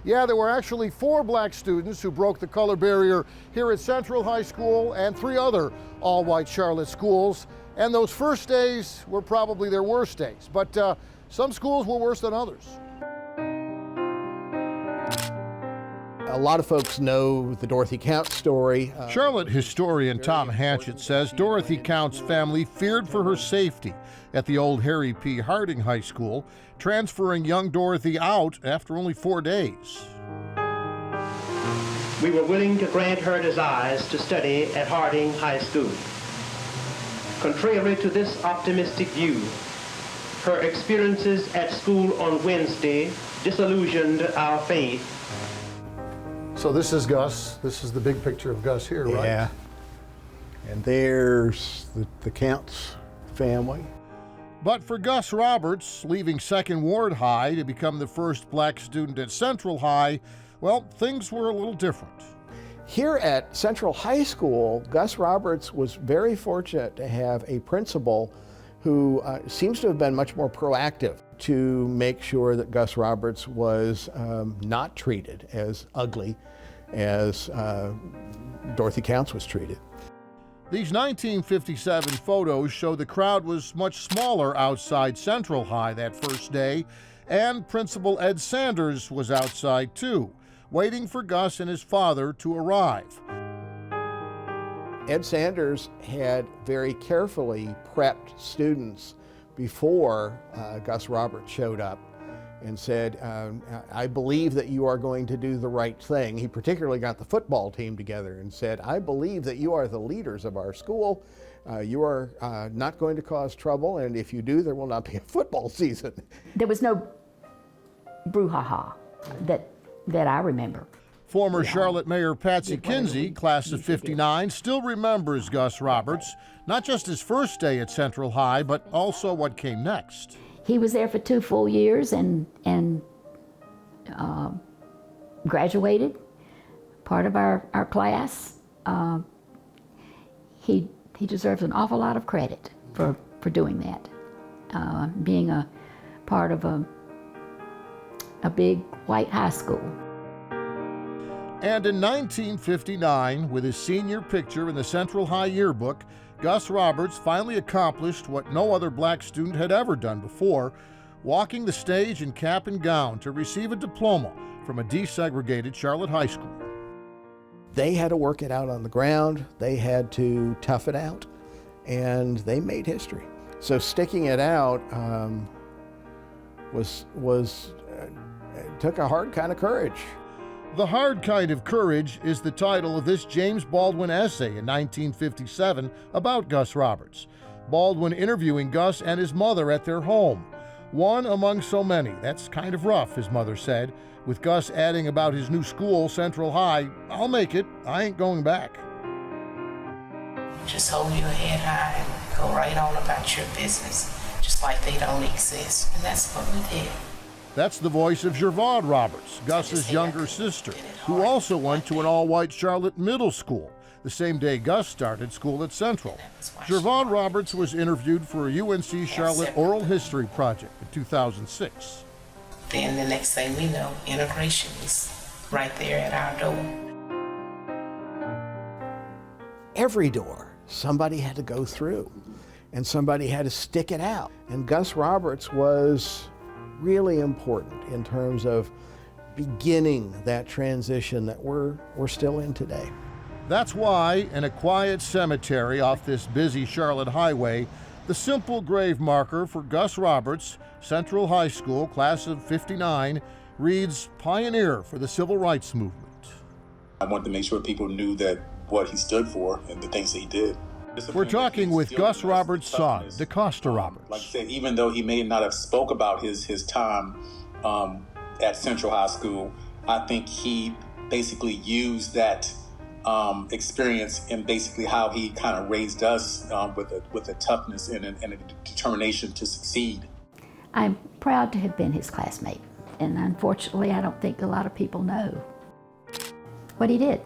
Yeah, there were actually 4 black students who broke the color barrier here at Central High School and 3 other all-white Charlotte schools. And those first days were probably their worst days, but some schools were worse than others. A lot of folks know the Dorothy Counts story. Charlotte historian Tom Hanchett says Dorothy Counts' family feared for her safety at the old Harry P. Harding High School, transferring young Dorothy out after only 4 days. We were willing to grant her desires to study at Harding High School. Contrary to this optimistic view, her experiences at school on Wednesday disillusioned our faith. So this is Gus. This is the big picture of Gus here, right? Yeah. And there's the Counts family. But for Gus Roberts, leaving Second Ward High to become the first black student at Central High, well, things were a little different. Here at Central High School, Gus Roberts was very fortunate to have a principal who seems to have been much more proactive to make sure that Gus Roberts was not treated as ugly as Dorothy Counts was treated. These 1957 photos show the crowd was much smaller outside Central High that first day, and Principal Ed Sanders was outside too, waiting for Gus and his father to arrive. Ed Sanders had very carefully prepped students before Gus Roberts showed up and said, I believe that you are going to do the right thing. He particularly got the football team together and said, I believe that you are the leaders of our school. You are not going to cause trouble, and if you do, there will not be a football season. There was no brouhaha that I remember. Former Charlotte Mayor Patsy Kinsey, class of '59, still remembers Gus Roberts, not just his first day at Central High, but also what came next. He was there for 2 full years and graduated, part of our class. He deserves an awful lot of credit for doing that, being a part of a big white high school. And in 1959, with his senior picture in the Central High yearbook, Gus Roberts finally accomplished what no other black student had ever done before, walking the stage in cap and gown to receive a diploma from a desegregated Charlotte high school. They had to work it out on the ground, they had to tough it out, and they made history. So sticking it out took a hard kind of courage. The Hard Kind of Courage is the title of this James Baldwin essay in 1957 about Gus Roberts. Baldwin interviewing Gus and his mother at their home. One among so many. That's kind of rough, his mother said, with Gus adding about his new school, Central High, I'll make it, I ain't going back. Just hold your head high and go right on about your business, just like they don't exist. And that's what we did. That's the voice of Gervaude Roberts, Gus's younger sister, who also went to an all-white Charlotte middle school, the same day Gus started school at Central. Gervaude Roberts was interviewed for a UNC Charlotte oral history project in 2006. Then the next thing we know, integration was right there at our door. Every door, somebody had to go through, and somebody had to stick it out. And Gus Roberts was really important in terms of beginning that transition that we're still in today. That's why, in a quiet cemetery off this busy Charlotte highway, the simple grave marker for Gus Roberts, Central High School, class of '59, reads Pioneer for the Civil Rights Movement. I wanted to make sure people knew that what he stood for and the things that he did. We're talking with Gus Roberts' son, DeCosta Roberts. Like I said, even though he may not have spoke about his time at Central High School, I think he basically used that experience in basically how he kind of raised us with a toughness and a determination to succeed. I'm proud to have been his classmate, and unfortunately I don't think a lot of people know what he did.